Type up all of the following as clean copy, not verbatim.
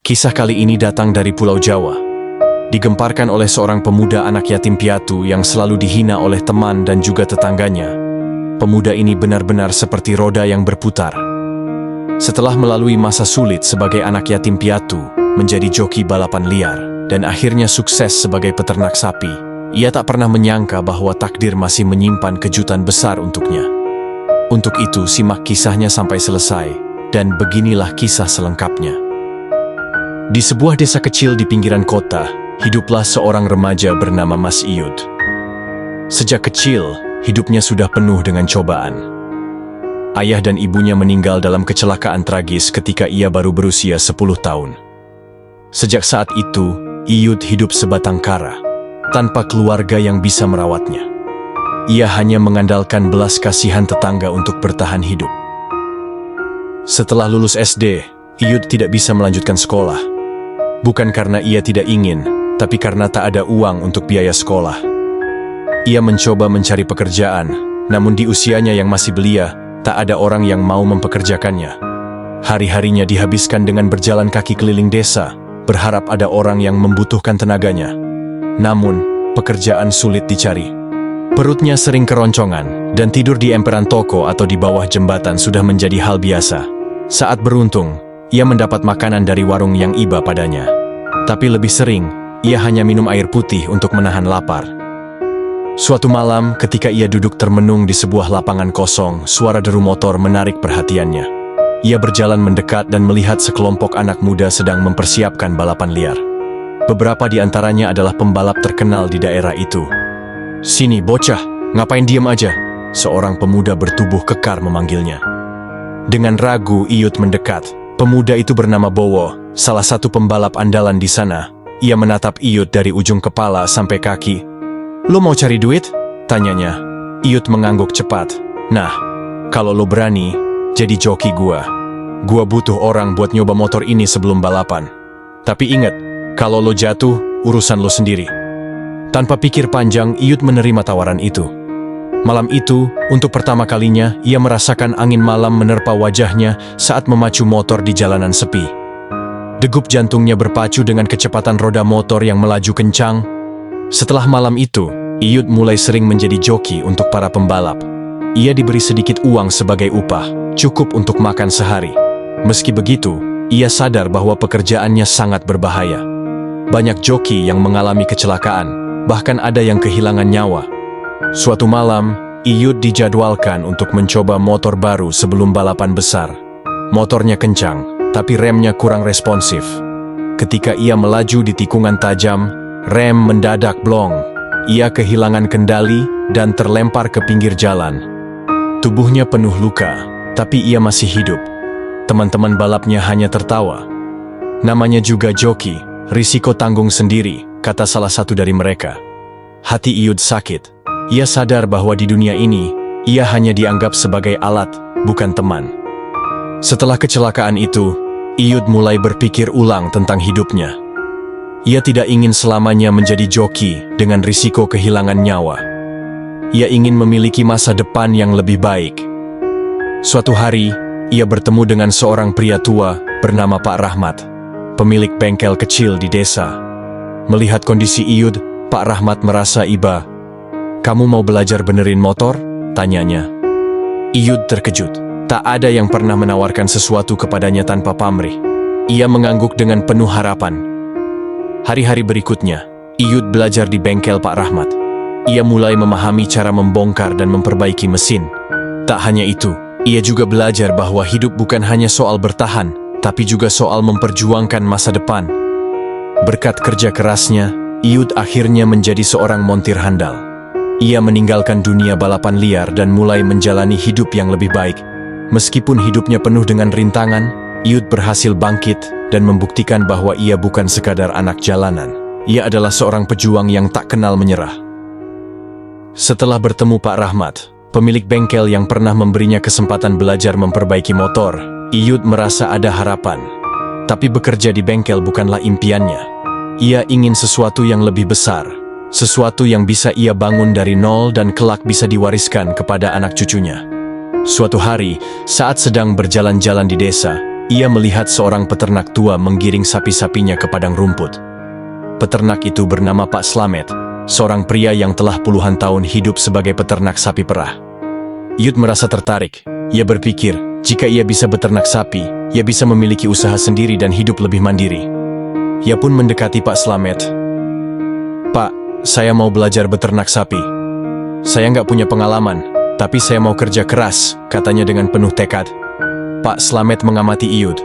Kisah kali ini datang dari Pulau Jawa. Digemparkan oleh seorang pemuda anak yatim piatu yang selalu dihina oleh teman dan juga tetangganya. Pemuda ini benar-benar seperti roda yang berputar. Setelah melalui masa sulit sebagai anak yatim piatu, menjadi joki balapan liar, dan akhirnya sukses sebagai peternak sapi, ia tak pernah menyangka bahwa takdir masih menyimpan kejutan besar untuknya. Untuk itu, simak kisahnya sampai selesai, dan beginilah kisah selengkapnya. Di sebuah desa kecil di pinggiran kota, hiduplah seorang remaja bernama Mas Iyud. Sejak kecil, hidupnya sudah penuh dengan cobaan. Ayah dan ibunya meninggal dalam kecelakaan tragis ketika ia baru berusia 10 tahun. Sejak saat itu, Iyud hidup sebatang kara, tanpa keluarga yang bisa merawatnya. Ia hanya mengandalkan belas kasihan tetangga untuk bertahan hidup. Setelah lulus SD, Iyud tidak bisa melanjutkan sekolah. Bukan karena ia tidak ingin, tapi karena tak ada uang untuk biaya sekolah. Ia mencoba mencari pekerjaan, namun di usianya yang masih belia, tak ada orang yang mau mempekerjakannya. Hari-harinya dihabiskan dengan berjalan kaki keliling desa, berharap ada orang yang membutuhkan tenaganya. Namun, pekerjaan sulit dicari. Perutnya sering keroncongan, dan tidur di emperan toko atau di bawah jembatan sudah menjadi hal biasa. Saat beruntung, ia mendapat makanan dari warung yang iba padanya. Tapi lebih sering, ia hanya minum air putih untuk menahan lapar. Suatu malam, ketika ia duduk termenung di sebuah lapangan kosong, suara deru motor menarik perhatiannya. Ia berjalan mendekat dan melihat sekelompok anak muda sedang mempersiapkan balapan liar. Beberapa di antaranya adalah pembalap terkenal di daerah itu. "Sini, bocah, ngapain diem aja?" Seorang pemuda bertubuh kekar memanggilnya. Dengan ragu, Iyud mendekat. Pemuda itu bernama Bowo, salah satu pembalap andalan di sana. Ia menatap Iyud dari ujung kepala sampai kaki. "Lo mau cari duit?" tanyanya. Iyud mengangguk cepat. "Nah, kalau lo berani, jadi joki gua. Gua butuh orang buat nyoba motor ini sebelum balapan. Tapi ingat, kalau lo jatuh, urusan lo sendiri." Tanpa pikir panjang, Iyud menerima tawaran itu. Malam itu, untuk pertama kalinya, ia merasakan angin malam menerpa wajahnya saat memacu motor di jalanan sepi. Degup jantungnya berpacu dengan kecepatan roda motor yang melaju kencang. Setelah malam itu, Iyud mulai sering menjadi joki untuk para pembalap. Ia diberi sedikit uang sebagai upah, cukup untuk makan sehari. Meski begitu, ia sadar bahwa pekerjaannya sangat berbahaya. Banyak joki yang mengalami kecelakaan, bahkan ada yang kehilangan nyawa. Suatu malam, Iyud dijadwalkan untuk mencoba motor baru sebelum balapan besar. Motornya kencang, tapi remnya kurang responsif. Ketika ia melaju di tikungan tajam, rem mendadak blong. Ia kehilangan kendali dan terlempar ke pinggir jalan. Tubuhnya penuh luka, tapi ia masih hidup. Teman-teman balapnya hanya tertawa. "Namanya juga joki, risiko tanggung sendiri," kata salah satu dari mereka. Hati Iyud sakit. Ia sadar bahwa di dunia ini, ia hanya dianggap sebagai alat, bukan teman. Setelah kecelakaan itu, Iyud mulai berpikir ulang tentang hidupnya. Ia tidak ingin selamanya menjadi joki dengan risiko kehilangan nyawa. Ia ingin memiliki masa depan yang lebih baik. Suatu hari, ia bertemu dengan seorang pria tua bernama Pak Rahmat, pemilik bengkel kecil di desa. Melihat kondisi Iyud, Pak Rahmat merasa iba. "Kamu mau belajar benerin motor?" tanyanya. Iyud terkejut. Tak ada yang pernah menawarkan sesuatu kepadanya tanpa pamrih. Ia mengangguk dengan penuh harapan. Hari-hari berikutnya, Iyud belajar di bengkel Pak Rahmat. Ia mulai memahami cara membongkar dan memperbaiki mesin. Tak hanya itu, ia juga belajar bahwa hidup bukan hanya soal bertahan, tapi juga soal memperjuangkan masa depan. Berkat kerja kerasnya, Iyud akhirnya menjadi seorang montir handal. Ia meninggalkan dunia balapan liar dan mulai menjalani hidup yang lebih baik. Meskipun hidupnya penuh dengan rintangan, Iyud berhasil bangkit dan membuktikan bahwa ia bukan sekadar anak jalanan. Ia adalah seorang pejuang yang tak kenal menyerah. Setelah bertemu Pak Rahmat, pemilik bengkel yang pernah memberinya kesempatan belajar memperbaiki motor, Iyud merasa ada harapan. Tapi bekerja di bengkel bukanlah impiannya. Ia ingin sesuatu yang lebih besar. Sesuatu yang bisa ia bangun dari nol dan kelak bisa diwariskan kepada anak cucunya. Suatu hari, saat sedang berjalan-jalan di desa, ia melihat seorang peternak tua menggiring sapi-sapinya ke padang rumput. Peternak itu bernama Pak Slamet, seorang pria yang telah puluhan tahun hidup sebagai peternak sapi perah. Iyut merasa tertarik. Ia berpikir, jika ia bisa beternak sapi, ia bisa memiliki usaha sendiri dan hidup lebih mandiri. Ia pun mendekati Pak Slamet. "Pak, saya mau belajar beternak sapi. Saya nggak punya pengalaman, tapi saya mau kerja keras," katanya dengan penuh tekad. Pak Slamet mengamati Iyut.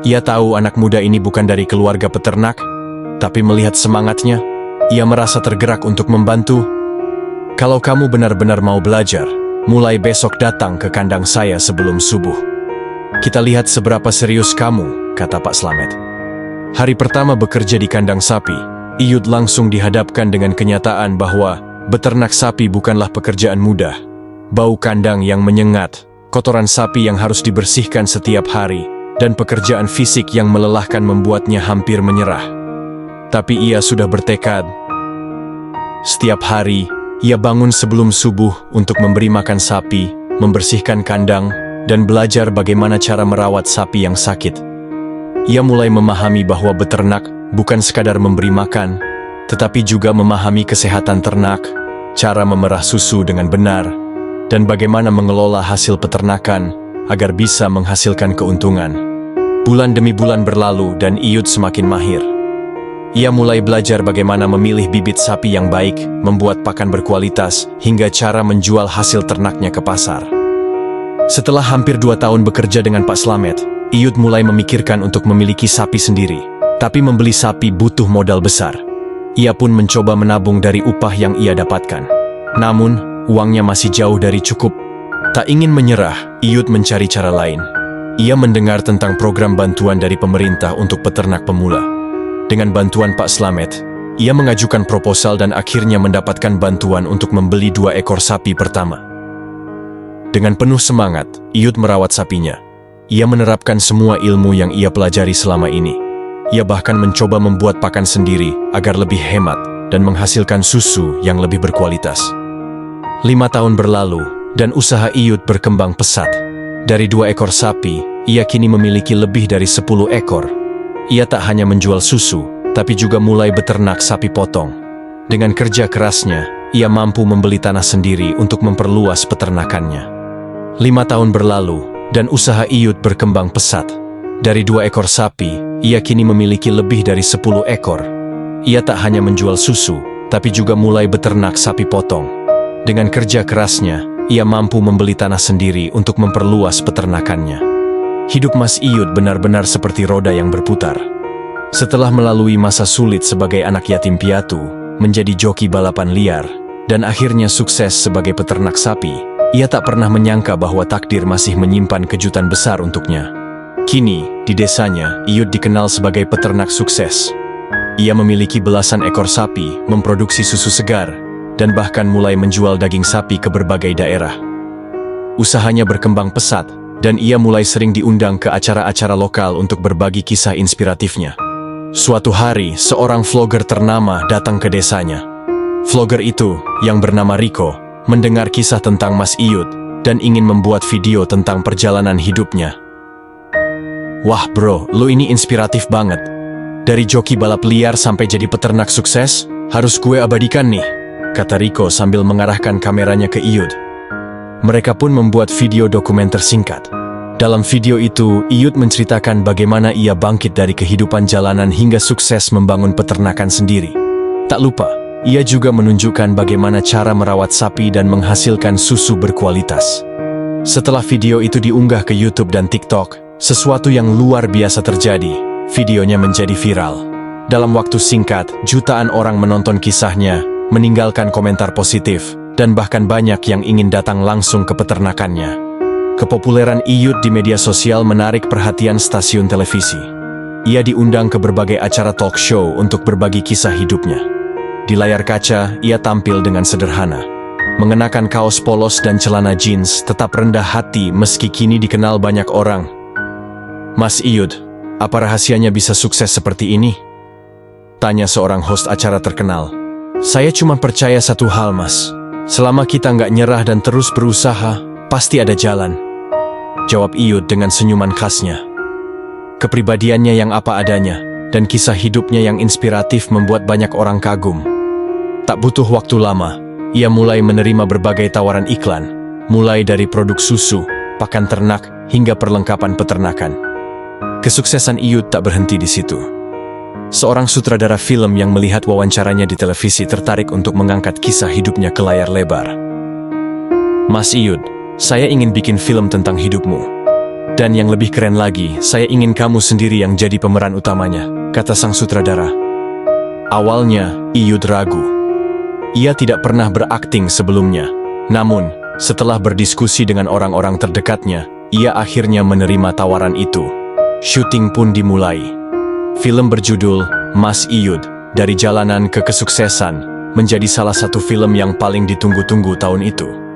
Ia tahu anak muda ini bukan dari keluarga peternak, tapi melihat semangatnya, ia merasa tergerak untuk membantu. "Kalau kamu benar-benar mau belajar, mulai besok datang ke kandang saya sebelum subuh. Kita lihat seberapa serius kamu," kata Pak Slamet. Hari pertama bekerja di kandang sapi, Iyut langsung dihadapkan dengan kenyataan bahwa beternak sapi bukanlah pekerjaan mudah. Bau kandang yang menyengat, kotoran sapi yang harus dibersihkan setiap hari, dan pekerjaan fisik yang melelahkan membuatnya hampir menyerah. Tapi ia sudah bertekad. Setiap hari, ia bangun sebelum subuh untuk memberi makan sapi, membersihkan kandang, dan belajar bagaimana cara merawat sapi yang sakit. Ia mulai memahami bahwa beternak bukan sekadar memberi makan, tetapi juga memahami kesehatan ternak, cara memerah susu dengan benar, dan bagaimana mengelola hasil peternakan agar bisa menghasilkan keuntungan. Bulan demi bulan berlalu dan Iyut semakin mahir. Ia mulai belajar bagaimana memilih bibit sapi yang baik, membuat pakan berkualitas, hingga cara menjual hasil ternaknya ke pasar. Setelah hampir 2 tahun bekerja dengan Pak Slamet, Iyut mulai memikirkan untuk memiliki sapi sendiri. Tapi membeli sapi butuh modal besar. Ia pun mencoba menabung dari upah yang ia dapatkan. Namun, uangnya masih jauh dari cukup. Tak ingin menyerah, Iyut mencari cara lain. Ia mendengar tentang program bantuan dari pemerintah untuk peternak pemula. Dengan bantuan Pak Slamet, ia mengajukan proposal dan akhirnya mendapatkan bantuan untuk membeli 2 ekor sapi pertama. Dengan penuh semangat, Iyut merawat sapinya. Ia menerapkan semua ilmu yang ia pelajari selama ini. Ia bahkan mencoba membuat pakan sendiri agar lebih hemat dan menghasilkan susu yang lebih berkualitas. 5 tahun berlalu, dan usaha Iyut berkembang pesat. Dari 2 ekor sapi, ia kini memiliki lebih dari 10 ekor. Ia tak hanya menjual susu, tapi juga mulai beternak sapi potong. Dengan kerja kerasnya, ia mampu membeli tanah sendiri untuk memperluas peternakannya. 5 tahun berlalu, dan usaha Iyut berkembang pesat. Dari 2 ekor sapi, ia kini memiliki lebih dari 10 ekor. Ia tak hanya menjual susu, tapi juga mulai beternak sapi potong. Dengan kerja kerasnya, ia mampu membeli tanah sendiri untuk memperluas peternakannya. Hidup Mas Iyut benar-benar seperti roda yang berputar. Setelah melalui masa sulit sebagai anak yatim piatu, menjadi joki balapan liar, dan akhirnya sukses sebagai peternak sapi, ia tak pernah menyangka bahwa takdir masih menyimpan kejutan besar untuknya. Kini, di desanya, Iyut dikenal sebagai peternak sukses. Ia memiliki belasan ekor sapi, memproduksi susu segar, dan bahkan mulai menjual daging sapi ke berbagai daerah. Usahanya berkembang pesat, dan ia mulai sering diundang ke acara-acara lokal untuk berbagi kisah inspiratifnya. Suatu hari, seorang vlogger ternama datang ke desanya. Vlogger itu, yang bernama Rico, mendengar kisah tentang Mas Iyut, dan ingin membuat video tentang perjalanan hidupnya. "Wah bro, lu ini inspiratif banget. Dari joki balap liar sampai jadi peternak sukses, harus gue abadikan nih," kata Rico sambil mengarahkan kameranya ke Iyut. Mereka pun membuat video dokumenter singkat. Dalam video itu, Iyut menceritakan bagaimana ia bangkit dari kehidupan jalanan hingga sukses membangun peternakan sendiri. Tak lupa, ia juga menunjukkan bagaimana cara merawat sapi dan menghasilkan susu berkualitas. Setelah video itu diunggah ke YouTube dan TikTok, sesuatu yang luar biasa terjadi. Videonya menjadi viral. Dalam waktu singkat, jutaan orang menonton kisahnya, meninggalkan komentar positif, dan bahkan banyak yang ingin datang langsung ke peternakannya. Kepopuleran Iyut di media sosial menarik perhatian stasiun televisi. Ia diundang ke berbagai acara talk show untuk berbagi kisah hidupnya. Di layar kaca, ia tampil dengan sederhana. Mengenakan kaos polos dan celana jeans, tetap rendah hati meski kini dikenal banyak orang. "Mas Iyut, apa rahasianya bisa sukses seperti ini?" tanya seorang host acara terkenal. "Saya cuma percaya satu hal, Mas. Selama kita nggak nyerah dan terus berusaha, pasti ada jalan," jawab Iyut dengan senyuman khasnya. Kepribadiannya yang apa adanya, dan kisah hidupnya yang inspiratif membuat banyak orang kagum. Tak butuh waktu lama, ia mulai menerima berbagai tawaran iklan, mulai dari produk susu, pakan ternak, hingga perlengkapan peternakan. Kesuksesan Iyut tak berhenti di situ. Seorang sutradara film yang melihat wawancaranya di televisi tertarik untuk mengangkat kisah hidupnya ke layar lebar. "Mas Iyut, saya ingin bikin film tentang hidupmu. Dan yang lebih keren lagi, saya ingin kamu sendiri yang jadi pemeran utamanya," kata sang sutradara. Awalnya, Iyut ragu. Ia tidak pernah berakting sebelumnya. Namun, setelah berdiskusi dengan orang-orang terdekatnya, ia akhirnya menerima tawaran itu. Syuting pun dimulai. Film berjudul Mas Iyut, Dari Jalanan ke Kesuksesan, menjadi salah satu film yang paling ditunggu-tunggu tahun itu.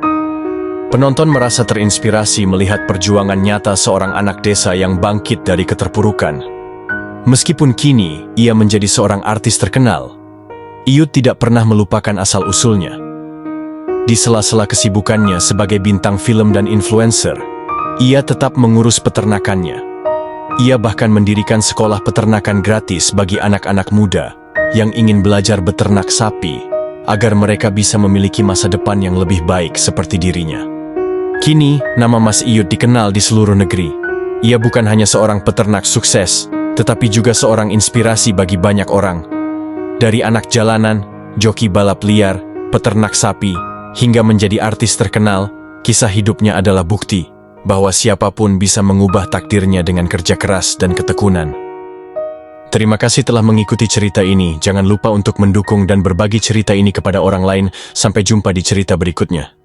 Penonton merasa terinspirasi melihat perjuangan nyata seorang anak desa yang bangkit dari keterpurukan. Meskipun kini ia menjadi seorang artis terkenal, Iyut tidak pernah melupakan asal-usulnya. Di sela-sela kesibukannya sebagai bintang film dan influencer, ia tetap mengurus peternakannya. Ia bahkan mendirikan sekolah peternakan gratis bagi anak-anak muda yang ingin belajar beternak sapi, agar mereka bisa memiliki masa depan yang lebih baik seperti dirinya. Kini, nama Mas Iyut dikenal di seluruh negeri. Ia bukan hanya seorang peternak sukses, tetapi juga seorang inspirasi bagi banyak orang. Dari anak jalanan, joki balap liar, peternak sapi, hingga menjadi artis terkenal, kisah hidupnya adalah bukti bahwa siapapun bisa mengubah takdirnya dengan kerja keras dan ketekunan. Terima kasih telah mengikuti cerita ini. Jangan lupa untuk mendukung dan berbagi cerita ini kepada orang lain. Sampai jumpa di cerita berikutnya.